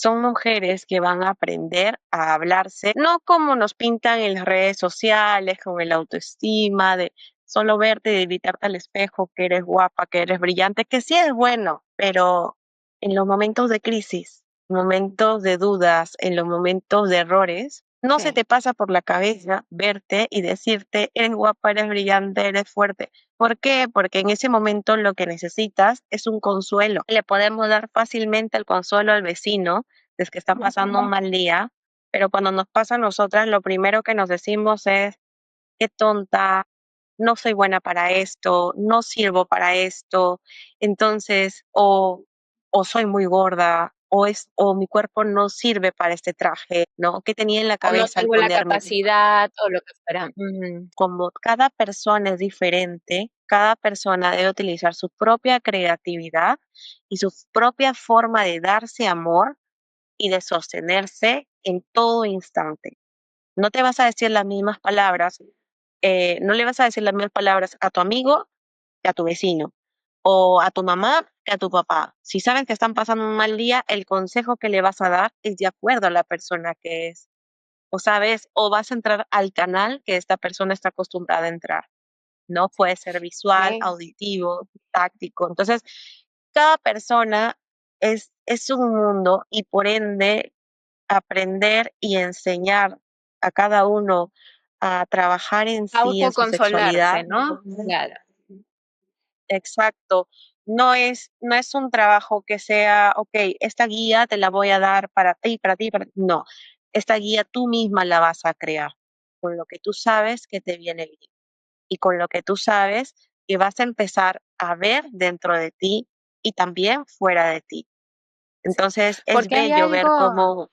son mujeres que van a aprender a hablarse, no como nos pintan en las redes sociales, con el autoestima, de solo verte y gritarte al espejo que eres guapa, que eres brillante, que sí es bueno, pero en los momentos de crisis, momentos de dudas, en los momentos de errores, no se Sí. te pasa por la cabeza verte y decirte, eres guapa, eres brillante, eres fuerte. ¿Por qué? Porque en ese momento lo que necesitas es un consuelo. Le podemos dar fácilmente el consuelo al vecino, es que está pasando un mal día, pero cuando nos pasa a nosotras, lo primero que nos decimos es, qué tonta, no soy buena para esto, no sirvo para esto, entonces, o soy muy gorda, o mi cuerpo no sirve para este traje, ¿no? ¿Qué tenía en la O no cabeza al tengo la ponerme? capacidad o lo que fuera. Como cada persona es diferente, cada persona debe utilizar su propia creatividad y su propia forma de darse amor y de sostenerse en todo instante. No te vas a decir las mismas palabras, no le vas a decir las mismas palabras a tu amigo que a tu vecino, o a tu mamá que a tu papá. Si sabes que están pasando un mal día, el consejo que le vas a dar es de acuerdo a la persona que es. O sabes, o vas a entrar al canal que esta persona está acostumbrada a entrar, ¿no? Puede ser visual, Ok. auditivo, táctico. Entonces, cada persona es un mundo y por ende aprender y enseñar a cada uno a trabajar en sí, en su Autoconsolarse, sexualidad. ¿no? Claro. Exacto. No es un trabajo que sea, ok, esta guía te la voy a dar para ti, para ti, para ti. No, esta guía tú misma la vas a crear con lo que tú sabes que te viene bien y con lo que tú sabes que vas a empezar a ver dentro de ti y también fuera de ti. Sí. Entonces es Porque hay bello ver algo, cómo,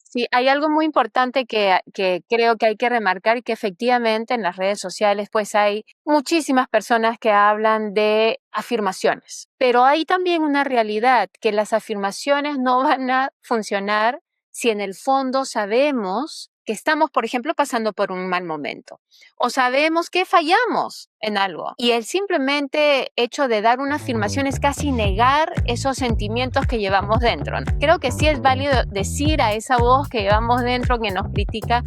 sí, hay algo muy importante que creo que hay que remarcar y que efectivamente en las redes sociales pues hay muchísimas personas que hablan de afirmaciones, pero hay también una realidad que las afirmaciones no van a funcionar si en el fondo sabemos que estamos, por ejemplo, pasando por un mal momento o sabemos que fallamos en algo. Y el simplemente hecho de dar una afirmación es casi negar esos sentimientos que llevamos dentro, ¿no? Creo que sí es válido decir a esa voz que llevamos dentro que nos critica,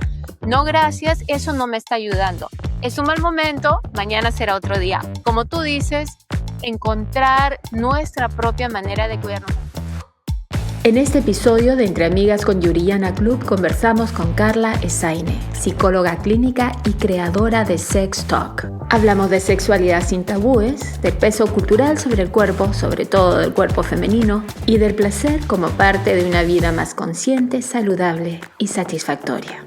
no gracias, eso no me está ayudando. Es un mal momento, mañana será otro día. Como tú dices, encontrar nuestra propia manera de cuidarnos. En este episodio de Entre Amigas con Yuriyana Club conversamos con Carla Esaine, psicóloga clínica y creadora de Sex Talk. Hablamos de sexualidad sin tabúes, del peso cultural sobre el cuerpo, sobre todo del cuerpo femenino, y del placer como parte de una vida más consciente, saludable y satisfactoria.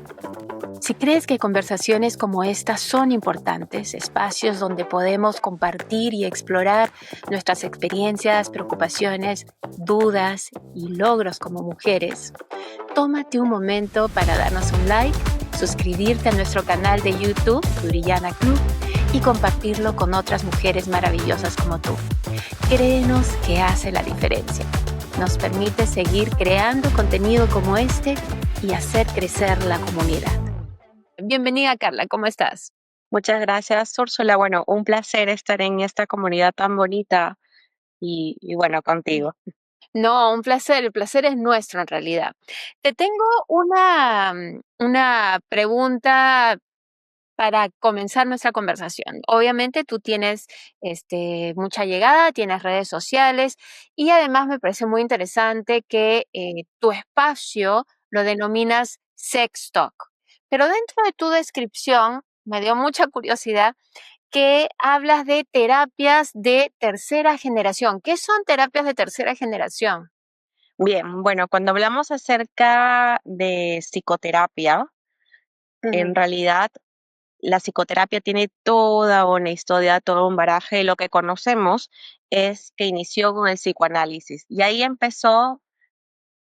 Si crees que conversaciones como esta son importantes, espacios donde podemos compartir y explorar nuestras experiencias, preocupaciones, dudas y logros como mujeres, tómate un momento para darnos un like, suscribirte a nuestro canal de YouTube, Yuriyana Club, y compartirlo con otras mujeres maravillosas como tú. Créenos que hace la diferencia. Nos permite seguir creando contenido como este y hacer crecer la comunidad. Bienvenida, Carla, ¿cómo estás? muchas gracias, Úrsula. Bueno, un placer estar en esta comunidad tan bonita y bueno, contigo. No, un placer, el placer es nuestro en realidad. Te tengo una pregunta para comenzar nuestra conversación. Obviamente tú tienes mucha llegada, tienes redes sociales y además me parece muy interesante que tu espacio lo denominas Sex Talk. Pero dentro de tu descripción me dio mucha curiosidad que hablas de terapias de tercera generación. ¿Qué son terapias de tercera generación? Bien, bueno, cuando hablamos acerca de psicoterapia, en Ujú. realidad la psicoterapia tiene toda una historia, todo un baraje. Lo que conocemos es que inició con el psicoanálisis y ahí empezó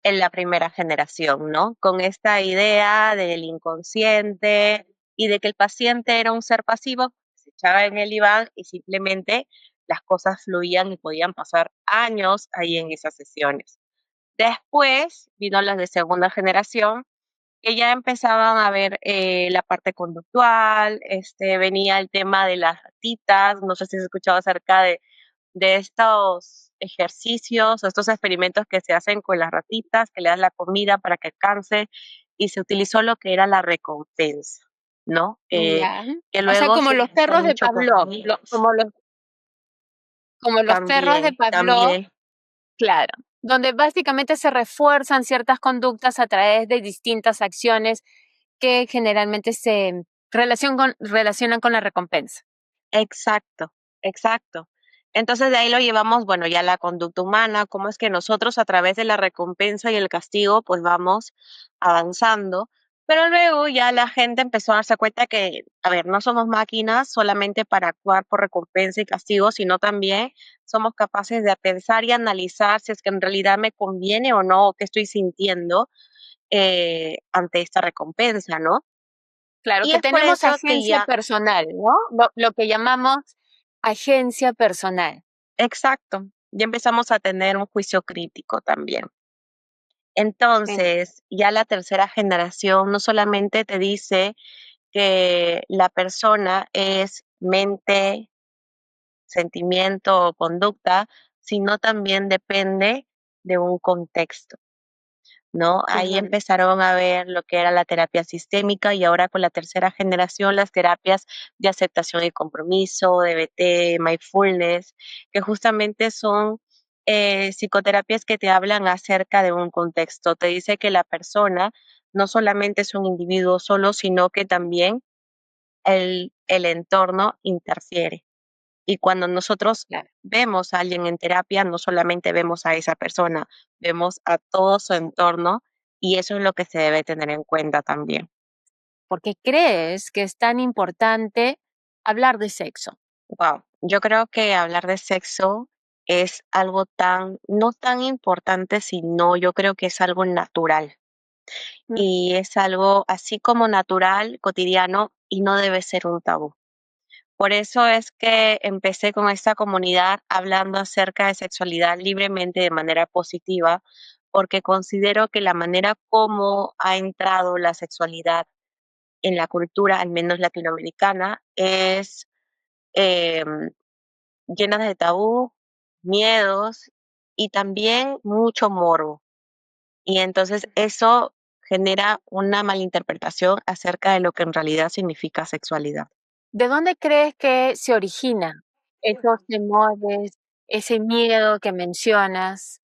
en la primera generación, ¿no? Con esta idea del inconsciente y de que el paciente era un ser pasivo, se echaba en el diván y simplemente las cosas fluían y podían pasar años ahí en esas sesiones. Después vino las de segunda generación, que ya empezaban a ver la parte conductual, venía el tema de las ratitas, no sé si has escuchado acerca de estos ejercicios, estos experimentos que se hacen con las ratitas, que le dan la comida para que canse, y se utilizó lo que era la recompensa, ¿no? Ya. Que O sea, luego como se los usó perros de mucho con los Pavlov, niños. como los perros de También, Pavlov, también. claro, donde básicamente se refuerzan ciertas conductas a través de distintas acciones que generalmente se relacionan con la recompensa. Exacto, exacto. Entonces de ahí lo llevamos, bueno, ya a la conducta humana, cómo es que nosotros a través de la recompensa y el castigo, pues vamos avanzando. Pero luego ya la gente empezó a darse cuenta que, a ver, no somos máquinas solamente para actuar por recompensa y castigo, sino también somos capaces de pensar y analizar si es que en realidad me conviene o no, o qué estoy sintiendo ante esta recompensa, ¿no? Claro, Y que es por tenemos eso que agencia ya, personal, ¿no? Lo que llamamos agencia personal. exacto, ya empezamos a tener un juicio crítico también. En- Entonces, ya la tercera generación no solamente te dice que la persona es mente, sentimiento o conducta, sino también depende de un contexto. ¿No? Ahí Ujú. empezaron a ver lo que era la terapia sistémica y ahora con la tercera generación las terapias de aceptación y compromiso, DBT, mindfulness, que justamente son psicoterapias que te hablan acerca de un contexto. Te dice que la persona no solamente es un individuo solo, sino que también el entorno interfiere. Y cuando nosotros Claro. vemos a alguien en terapia, no solamente vemos a esa persona, vemos a todo su entorno y eso es lo que se debe tener en cuenta también. ¿Por qué crees que es tan importante hablar de sexo? Wow, yo creo que hablar de sexo es algo no tan importante, sino yo creo que es algo natural Mm. y es algo así como natural, cotidiano y no debe ser un tabú. Por eso es que empecé con esta comunidad hablando acerca de sexualidad libremente de manera positiva, porque considero que la manera como ha entrado la sexualidad en la cultura, al menos latinoamericana, es em, llena de tabú, miedos y también mucho morbo. Y entonces eso genera una malinterpretación acerca de lo que en realidad significa sexualidad. ¿De dónde crees que se originan esos temores, ese miedo que mencionas,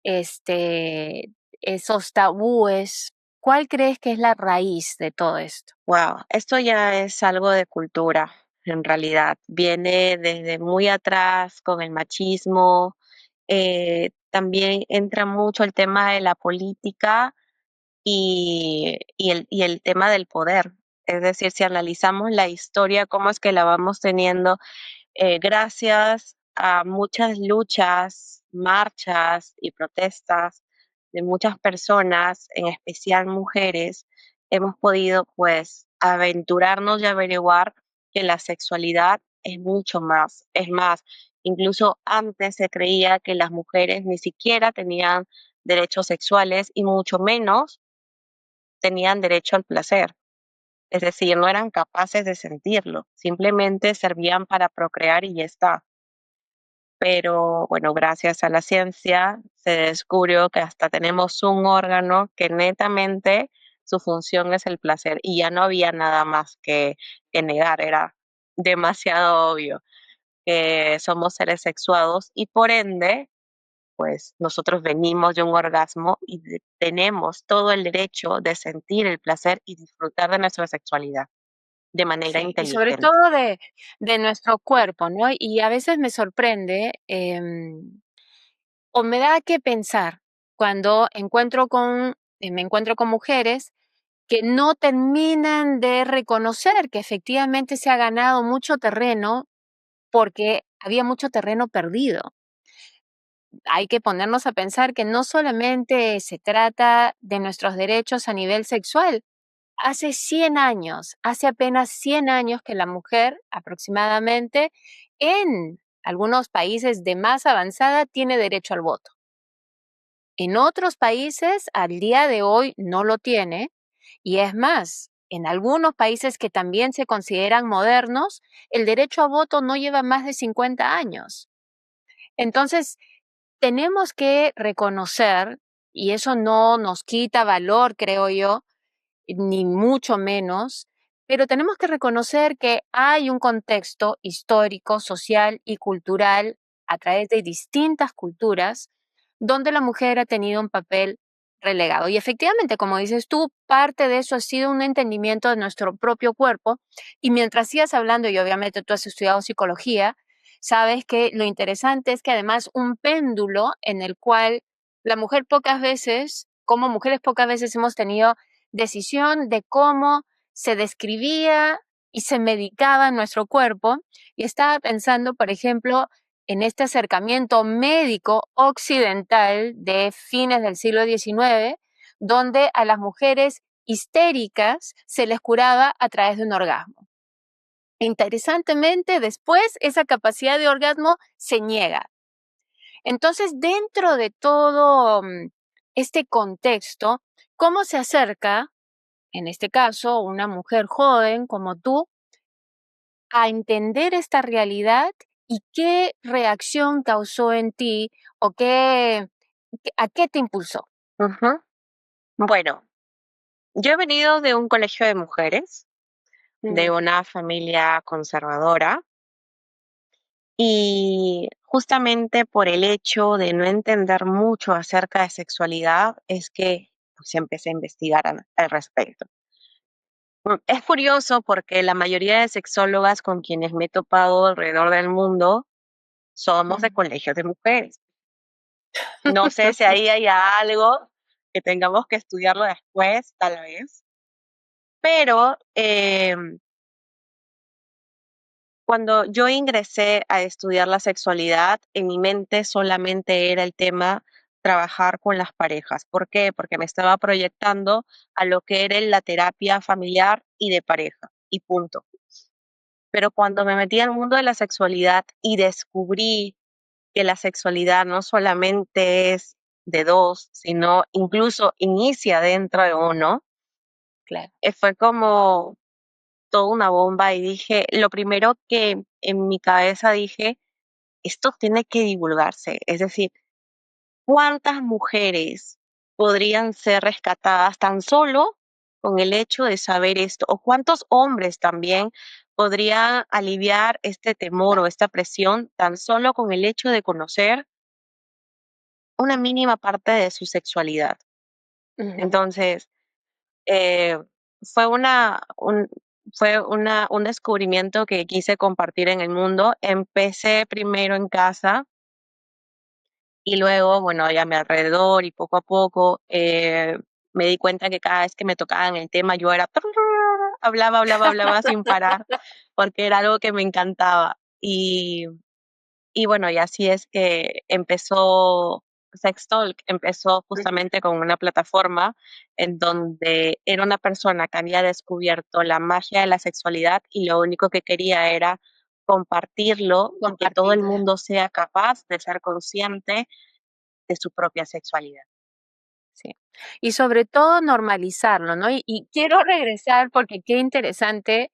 este, esos tabúes? ¿Cuál crees que es la raíz de todo esto? Wow, esto ya es algo de cultura, en realidad. Viene desde muy atrás con el machismo. También entra mucho el tema de la política y el tema del poder. Es decir, si analizamos la historia, cómo es que la vamos teniendo gracias a muchas luchas, marchas y protestas de muchas personas, en especial mujeres, hemos podido pues aventurarnos y averiguar que la sexualidad es mucho más. Es más, incluso antes se creía que las mujeres ni siquiera tenían derechos sexuales y mucho menos tenían derecho al placer. Es decir, no eran capaces de sentirlo, simplemente servían para procrear y ya está. Pero bueno, gracias a la ciencia se descubrió que hasta tenemos un órgano que netamente su función es el placer y ya no había nada más que negar, era demasiado obvio que somos seres sexuados y por ende, pues nosotros venimos de un orgasmo y tenemos todo el derecho de sentir el placer y disfrutar de nuestra sexualidad de manera Sí, y sobre inteligente. todo de nuestro cuerpo, ¿no? Y a veces me sorprende o me da que pensar cuando me encuentro con mujeres que no terminan de reconocer que efectivamente se ha ganado mucho terreno porque había mucho terreno perdido. Hay que ponernos a pensar que no solamente se trata de nuestros derechos a nivel sexual. Hace 100 años, hace apenas 100 años que la mujer aproximadamente en algunos países de más avanzada tiene derecho al voto. En otros países al día de hoy no lo tiene y es más, en algunos países que también se consideran modernos, el derecho a voto no lleva más de 50 años. Entonces, tenemos que reconocer, y eso no nos quita valor, creo yo, ni mucho menos, pero tenemos que reconocer que hay un contexto histórico, social y cultural a través de distintas culturas donde la mujer ha tenido un papel relegado. Y efectivamente, como dices tú, parte de eso ha sido un entendimiento de nuestro propio cuerpo. Y mientras sigas hablando, y obviamente tú has estudiado psicología, sabes que lo interesante es que además un péndulo en el cual la mujer pocas veces, como mujeres pocas veces hemos tenido decisión de cómo se describía y se medicaba nuestro cuerpo. Y estaba pensando, por ejemplo, en este acercamiento médico occidental de fines del siglo XIX, donde a las mujeres histéricas se les curaba a través de un orgasmo. Interesantemente, después esa capacidad de orgasmo se niega. Entonces, dentro de todo este contexto, ¿cómo se acerca, en este caso, una mujer joven como tú, a entender esta realidad y qué reacción causó en ti o a qué te impulsó? Ujú. Bueno, yo he venido de un colegio de mujeres, de una familia conservadora, y justamente por el hecho de no entender mucho acerca de sexualidad es que pues, empecé a investigar al respecto. Es curioso porque la mayoría de sexólogas con quienes me he topado alrededor del mundo somos de colegios de mujeres. No sé si ahí hay algo que tengamos que estudiarlo después, tal vez, pero cuando yo ingresé a estudiar la sexualidad, en mi mente solamente era el tema trabajar con las parejas. ¿Por qué? Porque me estaba proyectando a lo que era la terapia familiar y de pareja, y punto. Pero cuando me metí al mundo de la sexualidad y descubrí que la sexualidad no solamente es de dos, sino incluso inicia dentro de uno, Claro. fue como toda una bomba y dije, lo primero que en mi cabeza dije, esto tiene que divulgarse, es decir, ¿cuántas mujeres podrían ser rescatadas tan solo con el hecho de saber esto? ¿O cuántos hombres también podrían aliviar este temor o esta presión tan solo con el hecho de conocer una mínima parte de su sexualidad? Ujú. Entonces, eh, fue un descubrimiento que quise compartir en el mundo. Empecé primero en casa y luego, bueno, ya a mi alrededor y poco a poco me di cuenta que cada vez que me tocaban el tema yo era hablaba, hablaba, hablaba sin parar porque era algo que me encantaba. Y bueno, y así es que empezó Sextalk, empezó justamente con una plataforma en donde era una persona que había descubierto la magia de la sexualidad y lo único que quería era compartirlo y que todo el Compartirla. mundo sea capaz de ser consciente de su propia sexualidad. Sí. Y sobre todo normalizarlo, ¿no? Y quiero regresar porque qué interesante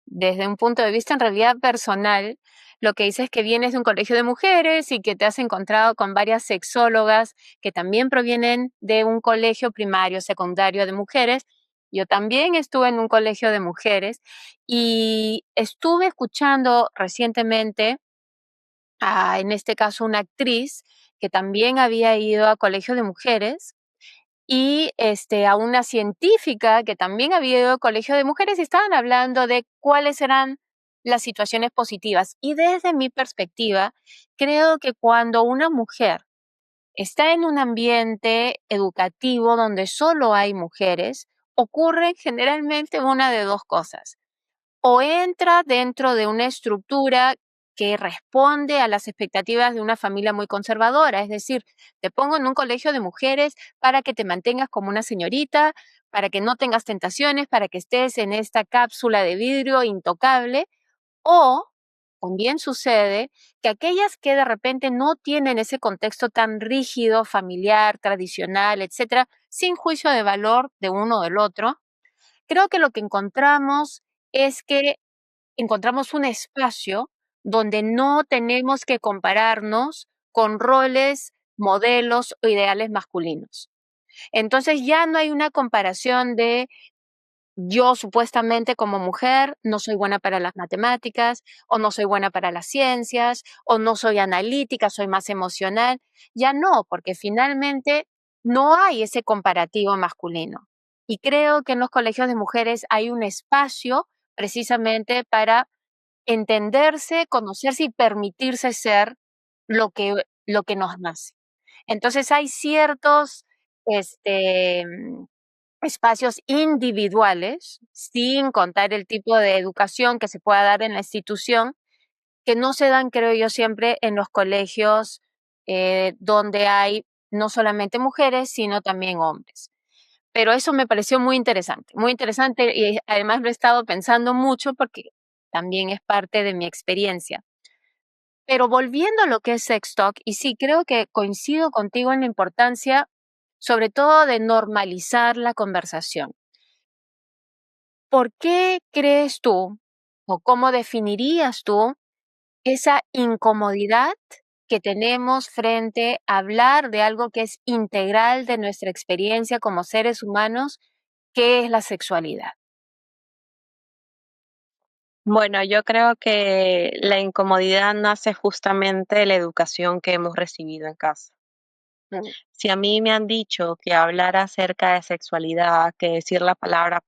desde un punto de vista en realidad personal, lo que dices es que vienes de un colegio de mujeres y que te has encontrado con varias sexólogas que también provienen de un colegio primario, secundario de mujeres. Yo también estuve en un colegio de mujeres y estuve escuchando recientemente en este caso, una actriz que también había ido a colegio de mujeres y a una científica que también había ido a colegio de mujeres y estaban hablando de cuáles eran las situaciones positivas. Y desde mi perspectiva, creo que cuando una mujer está en un ambiente educativo donde solo hay mujeres, ocurre generalmente una de dos cosas o entra dentro de una estructura que responde a las expectativas de una familia muy conservadora, es decir, te pongo en un colegio de mujeres para que te mantengas como una señorita, para que no tengas tentaciones, para que estés en esta cápsula de vidrio intocable, o también sucede que aquellas que de repente no tienen ese contexto tan rígido, familiar, tradicional, etcétera, sin juicio de valor de uno o del otro, creo que lo que encontramos es que encontramos un espacio donde no tenemos que compararnos con roles modelos o ideales masculinos. Entonces ya no hay una comparación de yo supuestamente como mujer no soy buena para las matemáticas, o no soy buena para las ciencias, o no soy analítica, soy más emocional. Ya no, porque finalmente no hay ese comparativo masculino. Y creo que en los colegios de mujeres hay un espacio precisamente para entenderse, conocerse y permitirse ser lo que nos nace. Entonces hay ciertos este, espacios individuales, sin contar el tipo de educación que se pueda dar en la institución, que no se dan, creo yo, siempre en los colegios donde hay no solamente mujeres, sino también hombres. Pero eso me pareció muy interesante y además lo he estado pensando mucho porque también es parte de mi experiencia. Pero volviendo a lo que es Sex Talk, y sí, creo que coincido contigo en la importancia, sobre todo, de normalizar la conversación. ¿Por qué crees tú o cómo definirías tú esa incomodidad que tenemos frente a hablar de algo que es integral de nuestra experiencia como seres humanos, que es la sexualidad? Bueno, yo creo que la incomodidad nace justamente de la educación que hemos recibido en casa. Mm, Si a mí me han dicho que hablar acerca de sexualidad, que decir la palabra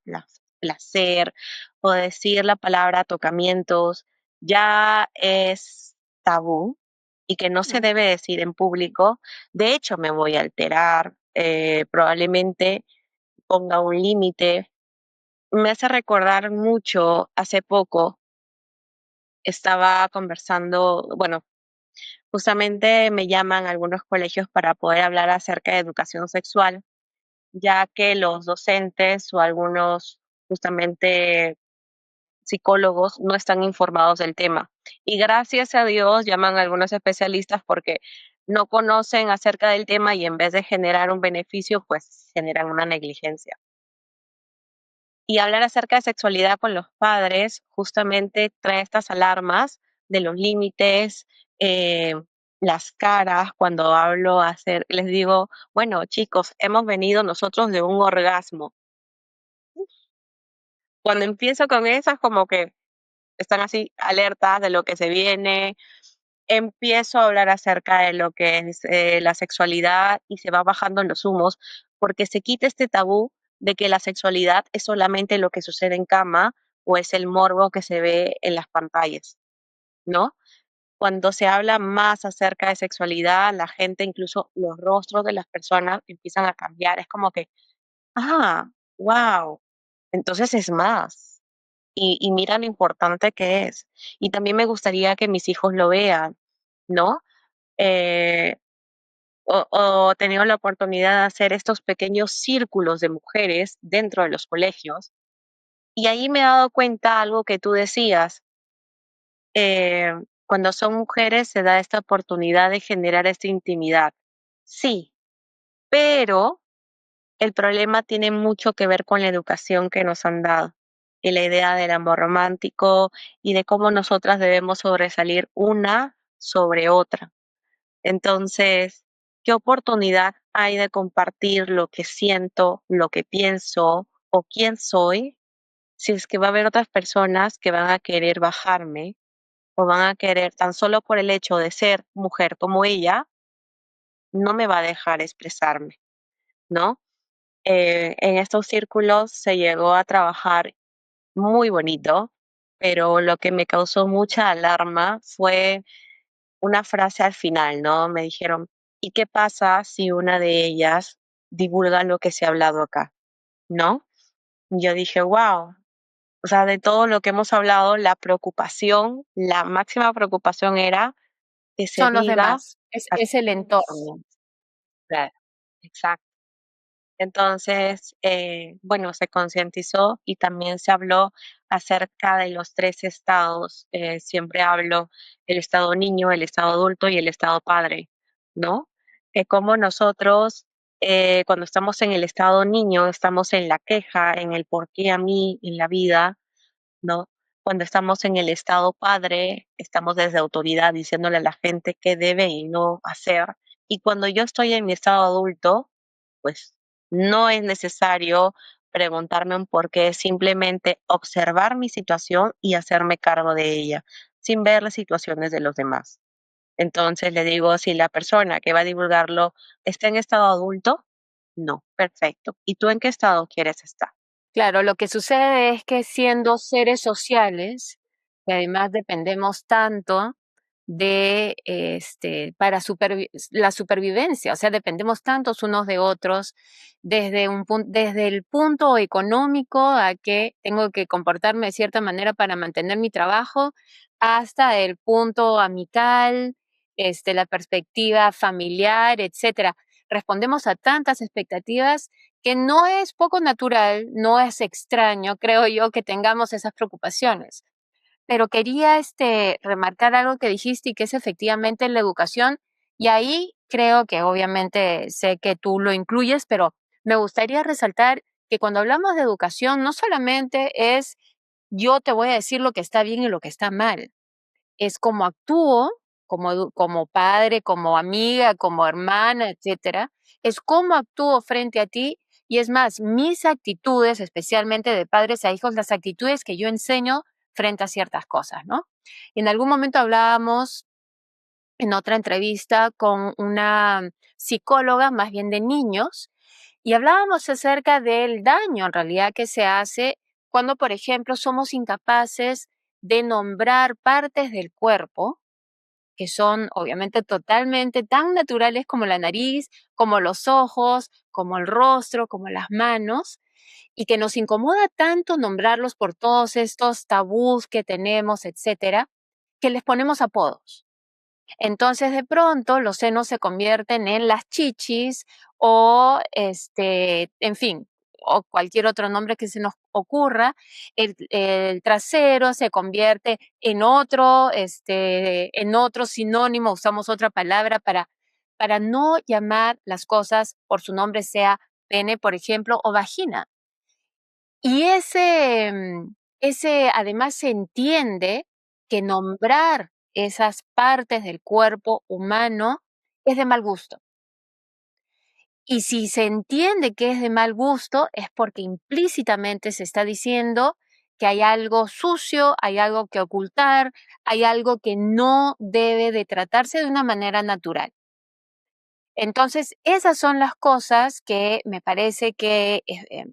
placer o decir la palabra tocamientos ya es tabú y que no se mm. debe decir en público, de hecho me voy a alterar, probablemente ponga un límite. Me hace recordar mucho, hace poco estaba conversando, bueno, justamente me llaman a algunos colegios para poder hablar acerca de educación sexual, ya que los docentes o algunos justamente psicólogos no están informados del tema. Y gracias a Dios llaman a algunos especialistas porque no conocen acerca del tema y en vez de generar un beneficio, pues generan una negligencia. Y hablar acerca de sexualidad con los padres justamente trae estas alarmas de los límites, eh, las caras cuando hablo les digo, bueno chicos, hemos venido nosotros de un orgasmo. Cuando empiezo con esas como que están así alertas de lo que se viene, empiezo a hablar acerca de lo que es la sexualidad y se va bajando los humos porque se quita este tabú de que la sexualidad es solamente lo que sucede en cama o es el morbo que se ve en las pantallas, ¿no? Cuando se habla más acerca de sexualidad, la gente, incluso los rostros de las personas empiezan a cambiar. Es como que, ah, wow, entonces es más. Y mira lo importante que es. Y también me gustaría que mis hijos lo vean, ¿no? Eh, o he tenido la oportunidad de hacer estos pequeños círculos de mujeres dentro de los colegios. Y ahí me he dado cuenta algo que tú decías, eh, cuando son mujeres se da esta oportunidad de generar esta intimidad. Sí, pero el problema tiene mucho que ver con la educación que nos han dado y la idea del amor romántico y de cómo nosotras debemos sobresalir una sobre otra. Entonces, ¿qué oportunidad hay de compartir lo que siento, lo que pienso o quién soy si es que va a haber otras personas que van a querer bajarme o van a querer, tan solo por el hecho de ser mujer como ella, no me va a dejar expresarme, ¿no? En estos círculos se llegó a trabajar muy bonito, pero lo que me causó mucha alarma fue una frase al final, ¿no? Me dijeron, ¿y qué pasa si una de ellas divulga lo que se ha hablado acá? ¿No? Y yo dije, wow, o sea, de todo lo que hemos hablado, la preocupación, la máxima preocupación era que se Son los diga, demás, es el entorno. claro, exacto. Entonces, bueno, se concientizó y también se habló acerca de los tres estados. Siempre hablo el estado niño, el estado adulto y el estado padre, ¿no? Como nosotros, cuando estamos en el estado niño, estamos en la queja, en el por qué a mí en la vida, ¿no? Cuando estamos en el estado padre, estamos desde autoridad diciéndole a la gente qué debe y no hacer. Y cuando yo estoy en mi estado adulto, pues no es necesario preguntarme un por qué, simplemente observar mi situación y hacerme cargo de ella, sin ver las situaciones de los demás. Entonces le digo, si la persona que va a divulgarlo está en estado adulto, no, perfecto. ¿Y tú en qué estado quieres estar? Claro, lo que sucede es que siendo seres sociales, que además dependemos tanto de para la supervivencia, o sea, dependemos tantos unos de otros, desde el punto económico a que tengo que comportarme de cierta manera para mantener mi trabajo, hasta el punto amical, la perspectiva familiar, etcétera. Respondemos a tantas expectativas que no es poco natural, no es extraño, creo yo, que tengamos esas preocupaciones. Pero quería remarcar algo que dijiste y que es efectivamente la educación, y ahí creo que obviamente sé que tú lo incluyes, pero me gustaría resaltar que cuando hablamos de educación no solamente es yo te voy a decir lo que está bien y lo que está mal, es cómo actúo como padre, como amiga, como hermana, etcétera, es cómo actúo frente a ti y es más, mis actitudes, especialmente de padres a hijos, las actitudes que yo enseño frente a ciertas cosas, ¿no? En algún momento hablábamos en otra entrevista con una psicóloga, más bien de niños, y hablábamos acerca del daño en realidad que se hace cuando, por ejemplo, somos incapaces de nombrar partes del cuerpo que son obviamente totalmente tan naturales como la nariz, como los ojos, como el rostro, como las manos, y que nos incomoda tanto nombrarlos por todos estos tabús que tenemos, etcétera, que les ponemos apodos. Entonces, de pronto, los senos se convierten en las chichis o, en fin, o cualquier otro nombre que se nos ocurra. El trasero se convierte en otro sinónimo, usamos otra palabra para no llamar las cosas por su nombre, sea pene, por ejemplo, o vagina. Y ese además se entiende que nombrar esas partes del cuerpo humano es de mal gusto. Y si se entiende que es de mal gusto, es porque implícitamente se está diciendo que hay algo sucio, hay algo que ocultar, hay algo que no debe de tratarse de una manera natural. Entonces, esas son las cosas que me parece que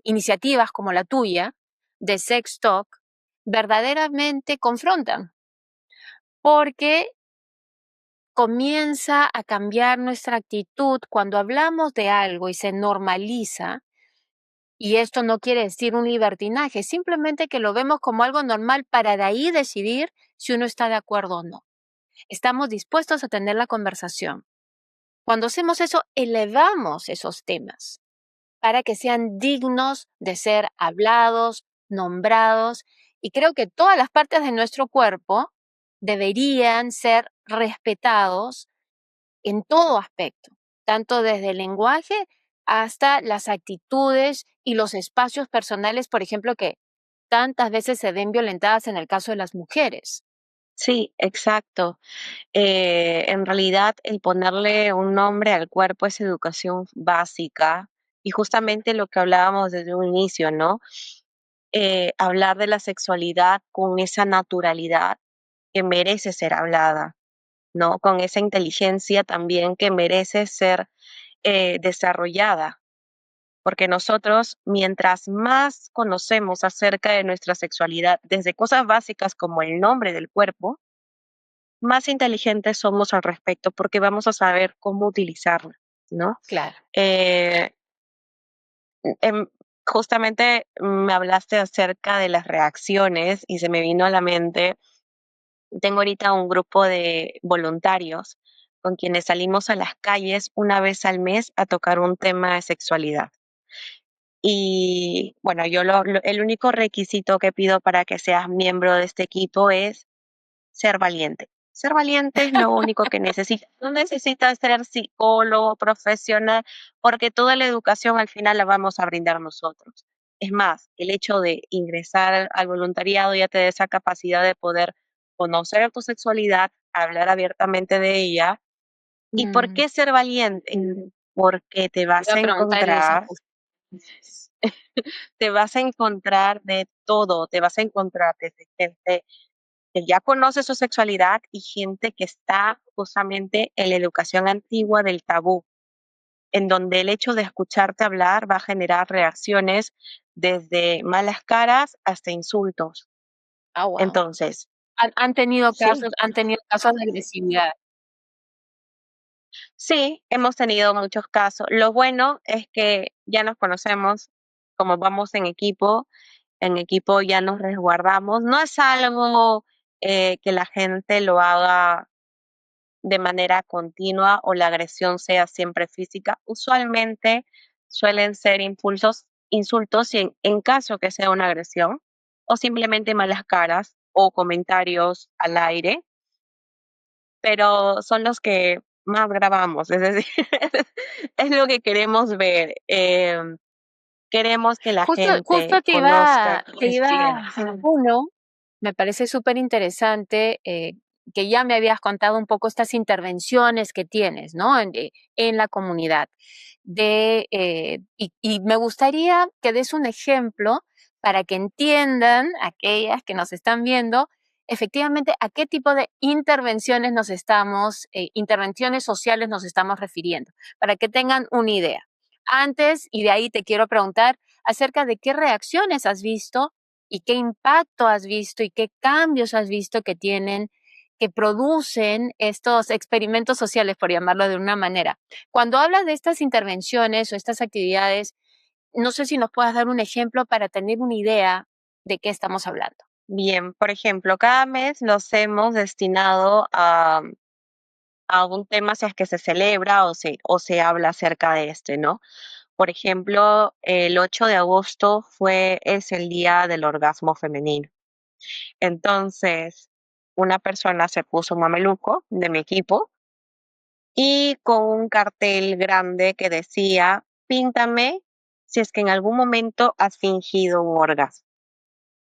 iniciativas como la tuya de Sex Talk verdaderamente confrontan, porque comienza a cambiar nuestra actitud cuando hablamos de algo y se normaliza. Y esto no quiere decir un libertinaje, simplemente que lo vemos como algo normal para de ahí decidir si uno está de acuerdo o no. Estamos dispuestos a tener la conversación. Cuando hacemos eso, elevamos esos temas para que sean dignos de ser hablados, nombrados, y creo que todas las partes de nuestro cuerpo deberían ser respetados en todo aspecto, tanto desde el lenguaje hasta las actitudes y los espacios personales, por ejemplo, que tantas veces se ven violentadas en el caso de las mujeres. Sí, exacto. En realidad, el ponerle un nombre al cuerpo es educación básica y justamente lo que hablábamos desde un inicio, ¿no? Hablar de la sexualidad con esa naturalidad que merece ser hablada, ¿no? Con esa inteligencia también que merece ser desarrollada, porque nosotros, mientras más conocemos acerca de nuestra sexualidad, desde cosas básicas como el nombre del cuerpo, más inteligentes somos al respecto, porque vamos a saber cómo utilizarla, ¿no? Claro. Eh, em, Justamente me hablaste acerca de las reacciones y se me vino a la mente, tengo ahorita un grupo de voluntarios con quienes salimos a las calles una vez al mes a tocar un tema de sexualidad. Y bueno, yo el único requisito que pido para que seas miembro de este equipo es ser valiente. Ser valiente es lo único que necesitas. No necesitas ser psicólogo, profesional, porque toda la educación al final la vamos a brindar nosotros. Es más, el hecho de ingresar al voluntariado ya te da esa capacidad de poder conocer tu sexualidad, hablar abiertamente de ella ¿Y por Mm, qué ser valiente? Porque te iba vas a a preguntar eso encontrar, justo. te vas a encontrar de todo, te vas a encontrar desde gente que ya conoce su sexualidad y gente que está justamente en la educación antigua del tabú, en donde el hecho de escucharte hablar va a generar reacciones desde malas caras hasta insultos. Ah, wow. Entonces, Han tenido sí, casos de agresividad. sí, hemos tenido muchos casos. Lo bueno es que ya nos conocemos, como vamos en equipo ya nos resguardamos. No es algo que la gente lo haga de manera continua o la agresión sea siempre física. Usualmente suelen ser impulsos, insultos en caso que sea una agresión o simplemente malas caras o comentarios al aire, pero son los que más grabamos, es decir, es lo que queremos ver. Queremos que la Justo gente conozca te quién es quién. iba uno, me parece súper interesante que ya me habías contado un poco estas intervenciones que tienes, ¿no? En la comunidad. Y me gustaría que des un ejemplo para que entiendan aquellas que nos están viendo efectivamente a qué tipo de intervenciones sociales nos estamos refiriendo, para que tengan una idea. Antes, y de ahí te quiero preguntar acerca de qué reacciones has visto y qué impacto has visto y qué cambios has visto que producen estos experimentos sociales, por llamarlo de una manera. Cuando hablas de estas intervenciones o estas actividades, no sé si nos puedas dar un ejemplo para tener una idea de qué estamos hablando. Bien, por ejemplo, cada mes los hemos destinado a un tema si es que se celebra o se habla acerca de este, ¿no? Por ejemplo, el 8 de agosto es el día del orgasmo femenino. Entonces, una persona se puso un mameluco de mi equipo y con un cartel grande que decía, píntame si es que en algún momento has fingido un orgasmo.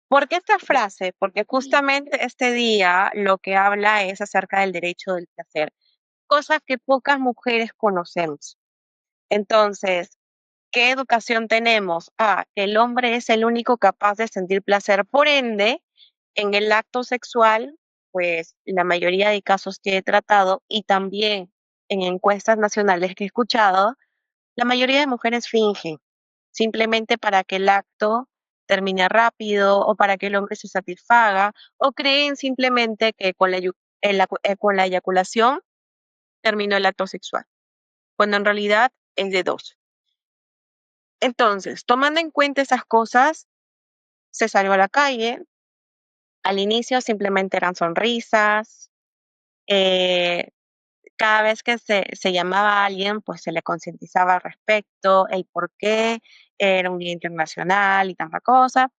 ¿Por qué esta frase? Porque justamente este día lo que habla es acerca del derecho del placer, cosas que pocas mujeres conocemos. Entonces, ¿qué educación tenemos? Que el hombre es el único capaz de sentir placer. Por ende, en el acto sexual, pues la mayoría de casos que he tratado y también en encuestas nacionales que he escuchado, la mayoría de mujeres fingen, simplemente para que el acto termine rápido o para que el hombre se satisfaga o creen simplemente que con la eyaculación terminó el acto sexual, cuando en realidad es de dos. Entonces, tomando en cuenta esas cosas, se salió a la calle. Al inicio simplemente eran sonrisas. eh, Cada vez que se llamaba a alguien, pues se le concientizaba al respecto, el por qué era un día internacional y tanta cosa.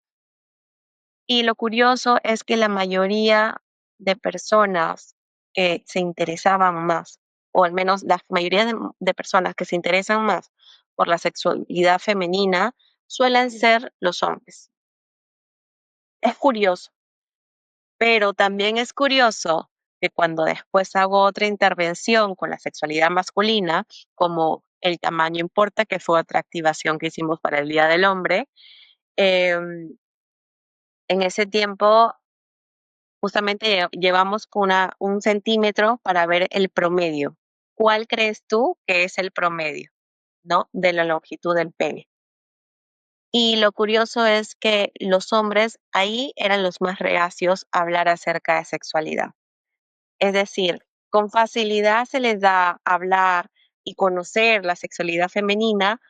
Y lo curioso es que la mayoría de personas que se interesaban más, o al menos la mayoría de personas que se interesan más por la sexualidad femenina, suelen ser los hombres. Es curioso, pero también es curioso que cuando después hago otra intervención con la sexualidad masculina, como el tamaño importa, que fue otra activación que hicimos para el Día del Hombre, en ese tiempo justamente llevamos un centímetro para ver el promedio. ¿Cuál crees tú que es el promedio, no, de la longitud del pene? Y lo curioso es que los hombres ahí eran los más reacios a hablar acerca de sexualidad. Es decir, con facilidad se les da hablar y conocer la sexualidad femenina,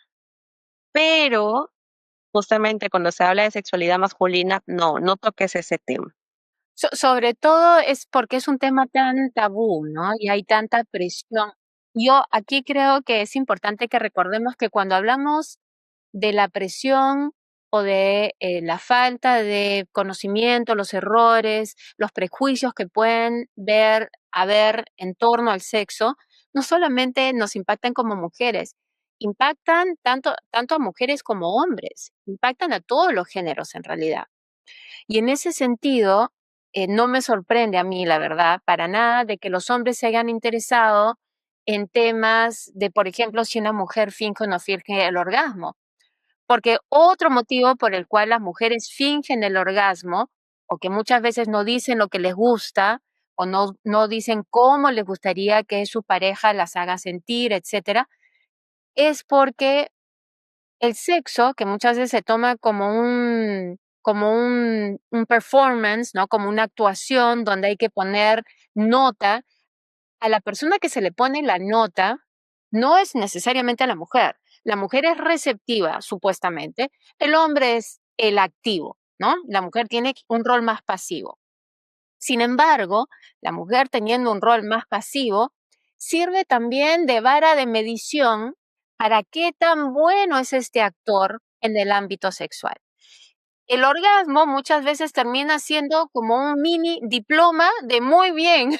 pero justamente cuando se habla de sexualidad masculina, no toques ese tema. Sobre todo es porque es un tema tan tabú, ¿no? Y hay tanta presión. Yo aquí creo que es importante que recordemos que cuando hablamos de la presión o de la falta de conocimiento, los errores, los prejuicios que pueden haber en torno al sexo, no solamente nos impactan como mujeres, impactan tanto a mujeres como hombres, impactan a todos los géneros en realidad. Y en ese sentido, no me sorprende a mí, la verdad, para nada, de que los hombres se hayan interesado en temas de, por ejemplo, si una mujer finge o no finge el orgasmo. Porque otro motivo por el cual las mujeres fingen el orgasmo, o que muchas veces no dicen lo que les gusta, o no dicen cómo les gustaría que su pareja las haga sentir, etcétera, es porque el sexo, que muchas veces se toma como un performance, ¿no? Como una actuación donde hay que poner nota, a la persona que se le pone la nota no es necesariamente a la mujer. La mujer es receptiva, supuestamente. El hombre es el activo, ¿no? La mujer tiene un rol más pasivo. Sin embargo, la mujer teniendo un rol más pasivo sirve también de vara de medición para qué tan bueno es este actor en el ámbito sexual. El orgasmo muchas veces termina siendo como un mini diploma de muy bien,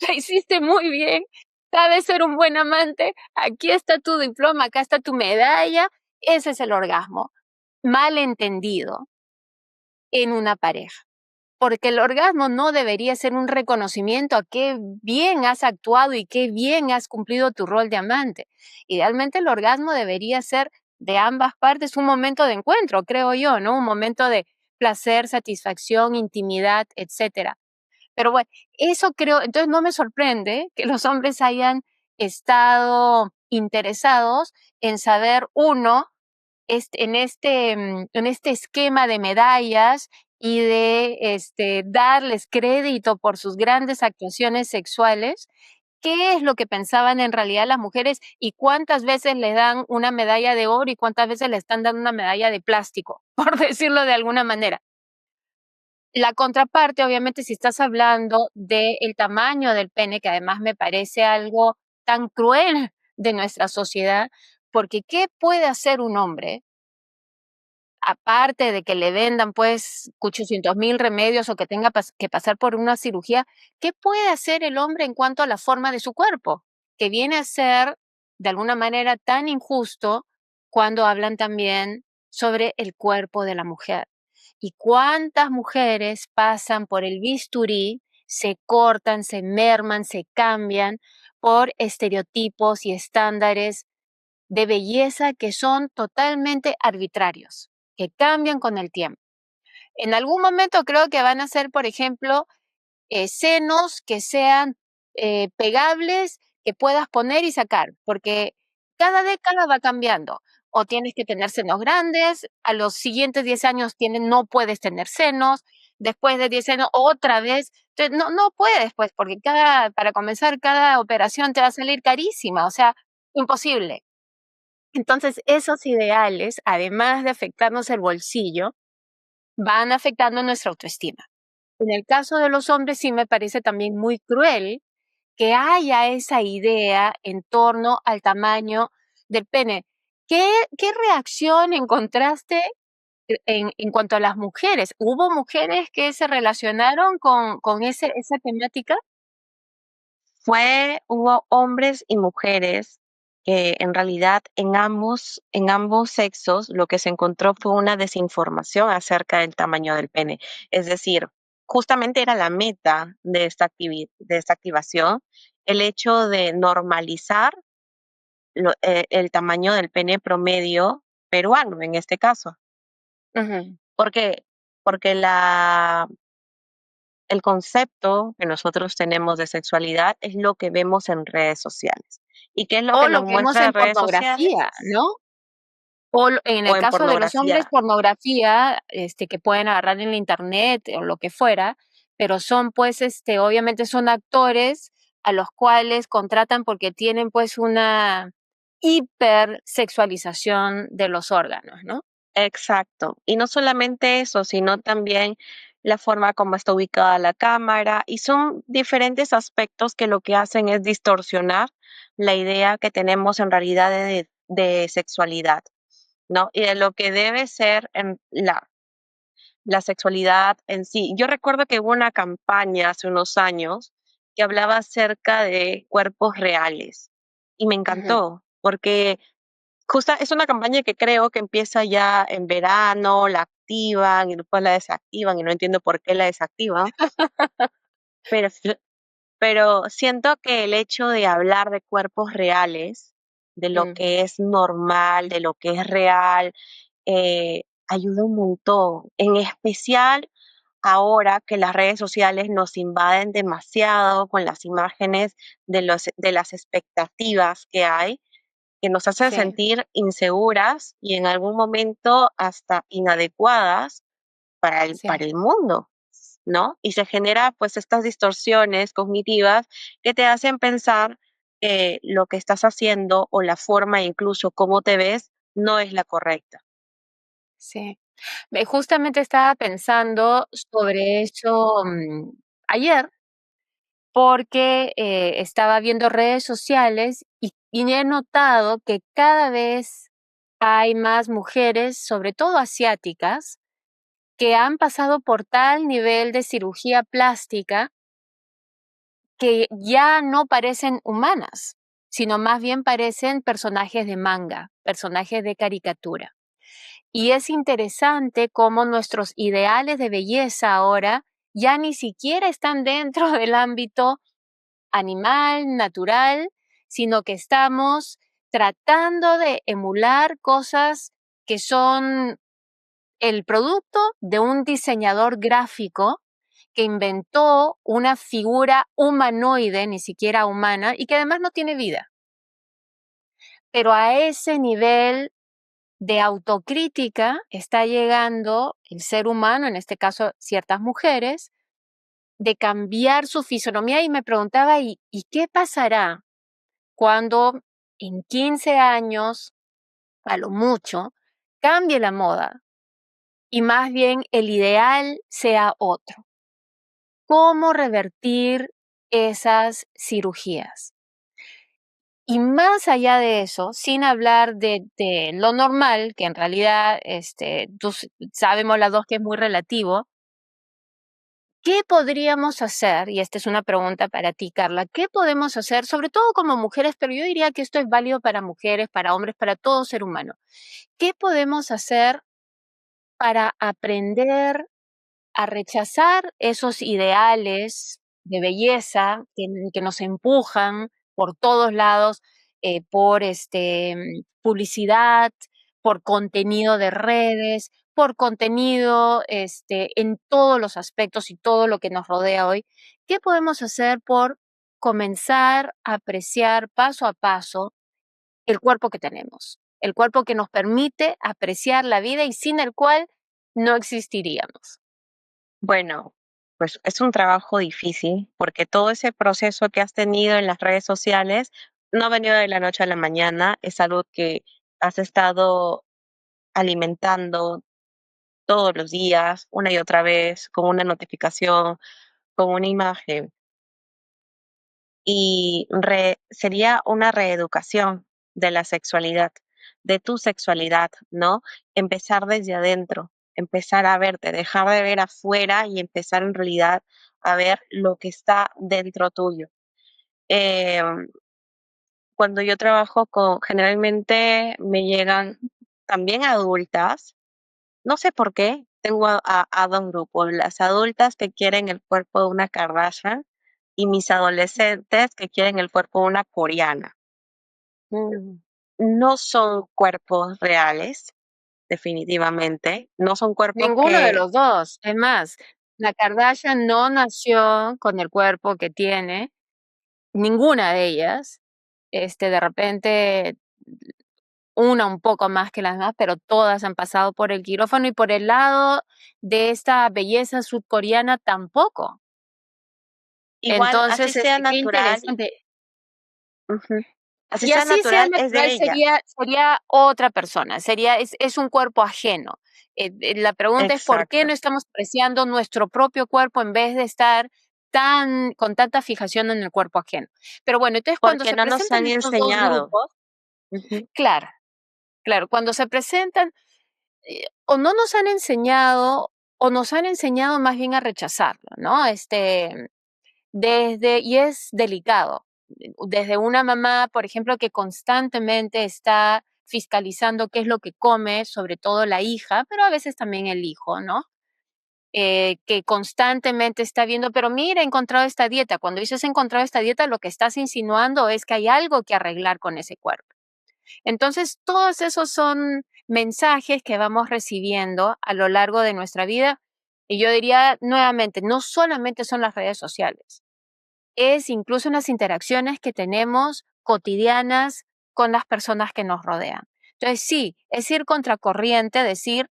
la hiciste muy bien, sabes ser un buen amante, aquí está tu diploma, acá está tu medalla, ese es el orgasmo, mal entendido en una pareja. Porque el orgasmo no debería ser un reconocimiento a qué bien has actuado y qué bien has cumplido tu rol de amante. Idealmente el orgasmo debería ser de ambas partes un momento de encuentro, creo yo, ¿no? Un momento de placer, satisfacción, intimidad, etcétera. Pero bueno, eso creo, entonces no me sorprende que los hombres hayan estado interesados en saber, uno, en este esquema de medallas y de darles crédito por sus grandes actuaciones sexuales, qué es lo que pensaban en realidad las mujeres y cuántas veces les dan una medalla de oro y cuántas veces le están dando una medalla de plástico, por decirlo de alguna manera. La contraparte, obviamente, si estás hablando del tamaño del pene, que además me parece algo tan cruel de nuestra sociedad, porque ¿qué puede hacer un hombre? Aparte de que le vendan pues 800,000 remedios o que tenga que pasar por una cirugía, ¿qué puede hacer el hombre en cuanto a la forma de su cuerpo? Que viene a ser de alguna manera tan injusto cuando hablan también sobre el cuerpo de la mujer. ¿Y cuántas mujeres pasan por el bisturí, se cortan, se merman, se cambian por estereotipos y estándares de belleza que son totalmente arbitrarios, que cambian con el tiempo? En algún momento creo que van a ser, por ejemplo, senos que sean pegables, que puedas poner y sacar, porque cada década va cambiando. O tienes que tener senos grandes, a los siguientes 10 años no puedes tener senos, después de 10 años otra vez. Entonces, no puedes, pues, porque para comenzar, cada operación te va a salir carísima, o sea, imposible. Entonces, esos ideales, además de afectarnos el bolsillo, van afectando nuestra autoestima. En el caso de los hombres, sí me parece también muy cruel que haya esa idea en torno al tamaño del pene. ¿Qué reacción encontraste en cuanto a las mujeres? ¿Hubo mujeres que se relacionaron con esa temática? Hubo hombres y mujeres que en realidad en ambos sexos lo que se encontró fue una desinformación acerca del tamaño del pene. Es decir, justamente era la meta de esta activación, el hecho de normalizar el tamaño del pene promedio peruano en este caso. Ujú. ¿Por qué? Porque el concepto que nosotros tenemos de sexualidad es lo que vemos en redes sociales. ¿Y qué es lo O que lo nos que vemos muestra en en redes pornografía, sociales? ¿no? En O el en caso de los hombres, pornografía. pornografía, que pueden agarrar en la internet o lo que fuera, pero son pues, obviamente son actores a los cuales contratan porque tienen pues una hipersexualización de los órganos, ¿no? Exacto. Y no solamente eso, sino también la forma como está ubicada la cámara. Y son diferentes aspectos que lo que hacen es distorsionar la idea que tenemos en realidad de sexualidad, ¿no? Y de lo que debe ser en la sexualidad en sí. Yo recuerdo que hubo una campaña hace unos años que hablaba acerca de cuerpos reales y me Ujú. encantó porque es una campaña que creo que empieza ya en verano, la activan y después la desactivan y no entiendo por qué la desactivan, pero pero siento que el hecho de hablar de cuerpos reales, de lo Ujú, que es normal, de lo que es real, ayuda un montón, en especial ahora que las redes sociales nos invaden demasiado con las imágenes de las expectativas que hay, que nos hacen sí, sentir inseguras y en algún momento hasta inadecuadas sí. para el mundo, ¿no? Y se genera pues estas distorsiones cognitivas que te hacen pensar que lo que estás haciendo o la forma incluso cómo te ves no es la correcta. Sí. Justamente estaba pensando sobre eso ayer, porque estaba viendo redes sociales y he notado que cada vez hay más mujeres, sobre todo asiáticas, que han pasado por tal nivel de cirugía plástica que ya no parecen humanas, sino más bien parecen personajes de manga, personajes de caricatura. Y es interesante cómo nuestros ideales de belleza ahora ya ni siquiera están dentro del ámbito animal, natural, sino que estamos tratando de emular cosas que son el producto de un diseñador gráfico que inventó una figura humanoide, ni siquiera humana, y que además no tiene vida. Pero a ese nivel de autocrítica está llegando el ser humano, en este caso ciertas mujeres, de cambiar su fisonomía y me preguntaba, ¿y qué pasará cuando en 15 años, a lo mucho, cambie la moda y más bien el ideal sea otro? ¿Cómo revertir esas cirugías? Y más allá de eso, sin hablar de lo normal, que en realidad sabemos las dos que es muy relativo, ¿qué podríamos hacer? Y esta es una pregunta para ti, Carla. ¿Qué podemos hacer, sobre todo como mujeres, pero yo diría que esto es válido para mujeres, para hombres, para todo ser humano? ¿Qué podemos hacer para aprender a rechazar esos ideales de belleza que nos empujan por todos lados, por publicidad, por contenido de redes, por contenido en todos los aspectos y todo lo que nos rodea hoy? ¿Qué podemos hacer por comenzar a apreciar paso a paso el cuerpo que tenemos? El cuerpo que nos permite apreciar la vida y sin el cual no existiríamos. Bueno, pues es un trabajo difícil porque todo ese proceso que has tenido en las redes sociales no ha venido de la noche a la mañana, es algo que has estado alimentando todos los días, una y otra vez, con una notificación, con una imagen. Y sería una reeducación de la sexualidad, de tu sexualidad, ¿no? Empezar desde adentro, empezar a verte, dejar de ver afuera y empezar en realidad a ver lo que está dentro tuyo. Em, Cuando yo trabajo generalmente me llegan también adultas, no sé por qué, tengo a 2 grupos, las adultas que quieren el cuerpo de una Kardashian y mis adolescentes que quieren el cuerpo de una coreana. Mm. No son cuerpos reales, definitivamente, no son cuerpos Ninguno de que los dos. Es más, la Kardashian no nació con el cuerpo que tiene, ninguna de ellas. De repente, una un poco más que las demás, pero todas han pasado por el quirófano y por el lado de esta belleza sudcoreana tampoco. igual, así Entonces, sea qué natural, interesante. ujú, así Y sea así sea natural, es natural, de ella. sería otra persona, es un cuerpo ajeno. La pregunta es por qué Exacto, no estamos apreciando nuestro propio cuerpo en vez de estar con tanta fijación en el cuerpo ajeno. Pero bueno, entonces cuando porque se no nos presentan han estos dos enseñado. grupos, Ujú. claro, claro, cuando se presentan, o no nos han enseñado, o nos han enseñado más bien a rechazarlo, ¿no? Y es delicado, desde una mamá, por ejemplo, que constantemente está fiscalizando qué es lo que come, sobre todo la hija, pero a veces también el hijo, ¿no? que constantemente está viendo, pero mira, he encontrado esta dieta. Cuando dices he encontrado esta dieta, lo que estás insinuando es que hay algo que arreglar con ese cuerpo. Entonces, todos esos son mensajes que vamos recibiendo a lo largo de nuestra vida. Y yo diría nuevamente, no solamente son las redes sociales, es incluso en las interacciones que tenemos cotidianas con las personas que nos rodean. Entonces, sí, es ir contracorriente, decir,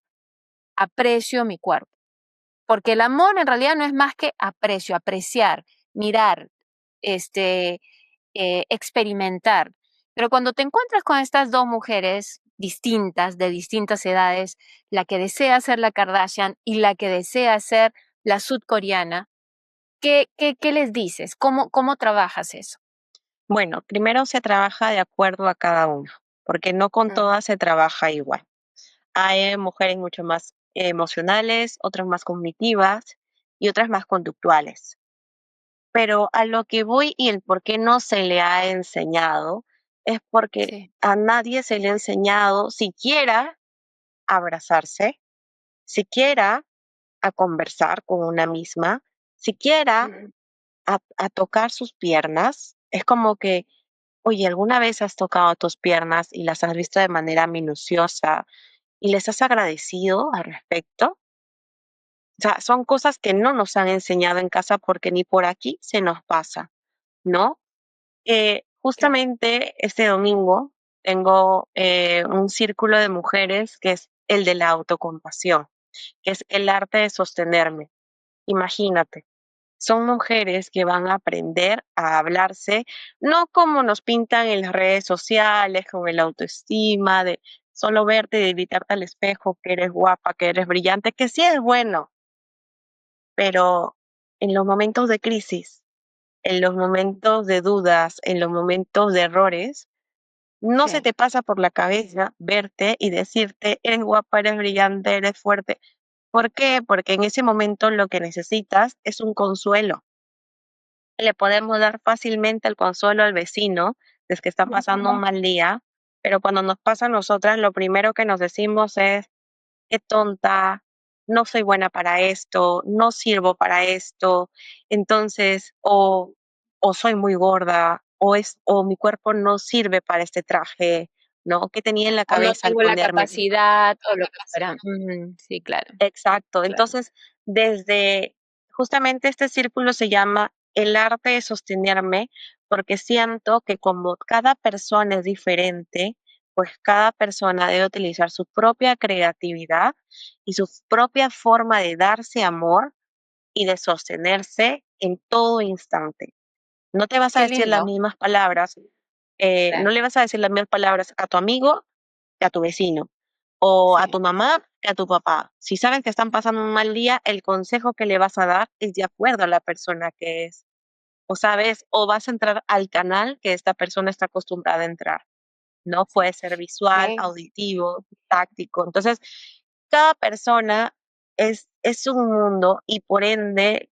aprecio mi cuerpo. Porque el amor en realidad no es más que aprecio, apreciar, mirar, este, experimentar. Pero cuando te encuentras con estas dos mujeres distintas, de distintas edades, la que desea ser la Kardashian y la que desea ser la sudcoreana, ¿qué les dices? ¿Cómo trabajas eso? Bueno, primero se trabaja de acuerdo a cada uno, porque no con Mm, todas se trabaja igual. Hay mujeres mucho más emocionales, otras más cognitivas y otras más conductuales. Pero a lo que voy y el por qué no se le ha enseñado es porque sí. a nadie se le ha enseñado siquiera a abrazarse, siquiera a conversar con una misma, siquiera Ujú. a tocar sus piernas. Es como que, oye, ¿alguna vez has tocado tus piernas y las has visto de manera minuciosa y les has agradecido al respecto? O sea, son cosas que no nos han enseñado en casa porque ni por aquí se nos pasa, ¿no? Claro. Justamente este domingo tengo un círculo de mujeres que es el de la autocompasión, que es el arte de sostenerme. Imagínate, son mujeres que van a aprender a hablarse, no como nos pintan en las redes sociales, con el autoestima, de solo verte y gritarte al espejo que eres guapa, que eres brillante, que sí es bueno, pero en los momentos de crisis, en los momentos de dudas, en los momentos de errores, no se Sí. te pasa por la cabeza verte y decirte, eres guapa, eres brillante, eres fuerte. ¿Por qué? Porque en ese momento lo que necesitas es un consuelo. Le podemos dar fácilmente el consuelo al vecino, es que está pasando un mal día, pero cuando nos pasa a nosotras, lo primero que nos decimos es, qué tonta, no soy buena para esto, no sirvo para esto, entonces, o soy muy gorda, o mi cuerpo no sirve para este traje, ¿no? ¿Qué tenía en la O no cabeza al tengo la ponerme? capacidad o lo que fuera. Sí, claro, Exacto. claro. Entonces, desde justamente este círculo se llama el arte de sostenerme, porque siento que como cada persona es diferente, pues cada persona debe utilizar su propia creatividad y su propia forma de darse amor y de sostenerse en todo instante. No te vas a Qué decir las lindo. mismas palabras, no Claro, le vas a decir las mismas palabras a tu amigo que a tu vecino, o a sí, tu mamá que a tu papá. Si sabes que están pasando un mal día, el consejo que le vas a dar es de acuerdo a la persona que es. O sabes, o vas a entrar al canal que esta persona está acostumbrada a entrar, ¿no? sí. Puede ser visual, Me auditivo, táctico. Entonces, cada persona es un mundo y por ende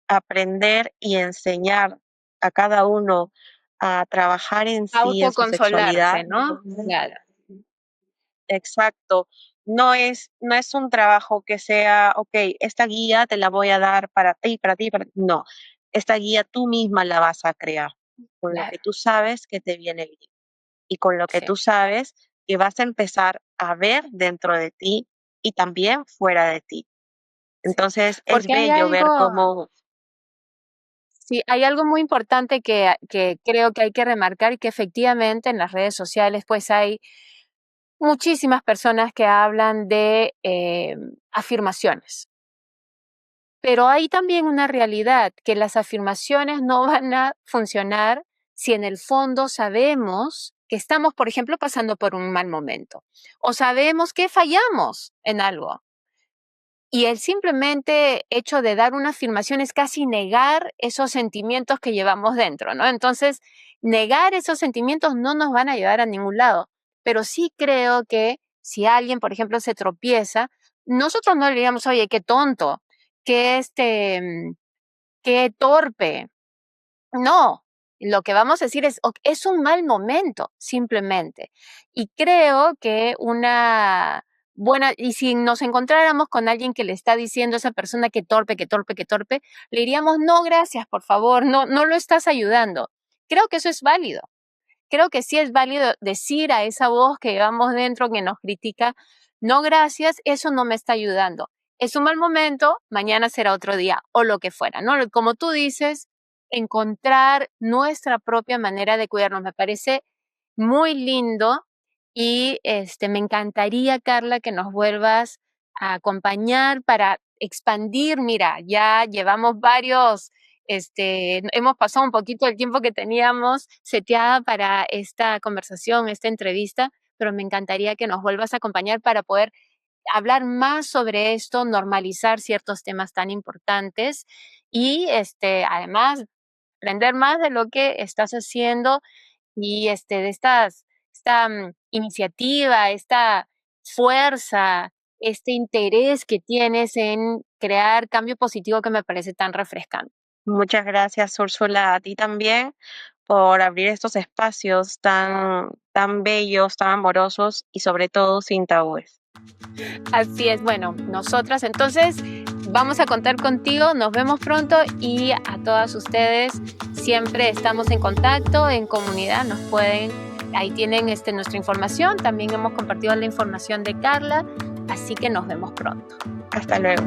aprender y enseñar a cada uno a trabajar en sí, en su autoconsolarse, sexualidad. ¿no? Claro, Exacto. No es un trabajo que sea, okey, esta guía te la voy a dar para ti, para ti, para ti. No, esta guía tú misma la vas a crear, con lo que claro, tú sabes que te viene bien, y con lo que sí, tú sabes que vas a empezar a ver dentro de ti y también fuera de ti. sí. Entonces, es Porque hay bello ver algo cómo sí, hay algo muy importante que creo que hay que remarcar y que efectivamente en las redes sociales, pues, hay muchísimas personas que hablan de, afirmaciones. Pero hay también una realidad, que las afirmaciones no van a funcionar si en el fondo sabemos que estamos, por ejemplo, pasando por un mal momento, o sabemos que fallamos en algo. Y el simplemente hecho de dar una afirmación es casi negar esos sentimientos que llevamos dentro, ¿no? Entonces, negar esos sentimientos no nos van a llevar a ningún lado. Pero sí creo que si alguien, por ejemplo, se tropieza, nosotros no le digamos, oye, qué tonto, qué qué torpe. No, lo que vamos a decir es, es un mal momento, simplemente. Y creo que una bueno, y si nos encontráramos con alguien que le está diciendo a esa persona que torpe, le diríamos, no, gracias, por favor, no lo estás ayudando. Creo que eso es válido. Creo que sí es válido decir a esa voz que llevamos dentro que nos critica, no, gracias, eso no me está ayudando. Es un mal momento, mañana será otro día o lo que fuera, ¿no? Como tú dices, encontrar nuestra propia manera de cuidarnos me parece muy lindo y me encantaría, Carla, que nos vuelvas a acompañar para expandir. Mira, ya llevamos hemos pasado un poquito el tiempo que teníamos seteada para esta conversación, esta entrevista, pero me encantaría que nos vuelvas a acompañar para poder hablar más sobre esto, normalizar ciertos temas tan importantes y además aprender más de lo que estás haciendo y de esta iniciativa, esta fuerza, este interés que tienes en crear cambio positivo que me parece tan refrescante. Muchas gracias, Úrsula, a ti también por abrir estos espacios tan bellos, tan amorosos y sobre todo sin tabúes. Así es, bueno, nosotras entonces vamos a contar contigo, nos vemos pronto y a todas ustedes siempre estamos en contacto, en comunidad, ahí tienen nuestra información, también hemos compartido la información de Carla, así que nos vemos pronto. Hasta luego.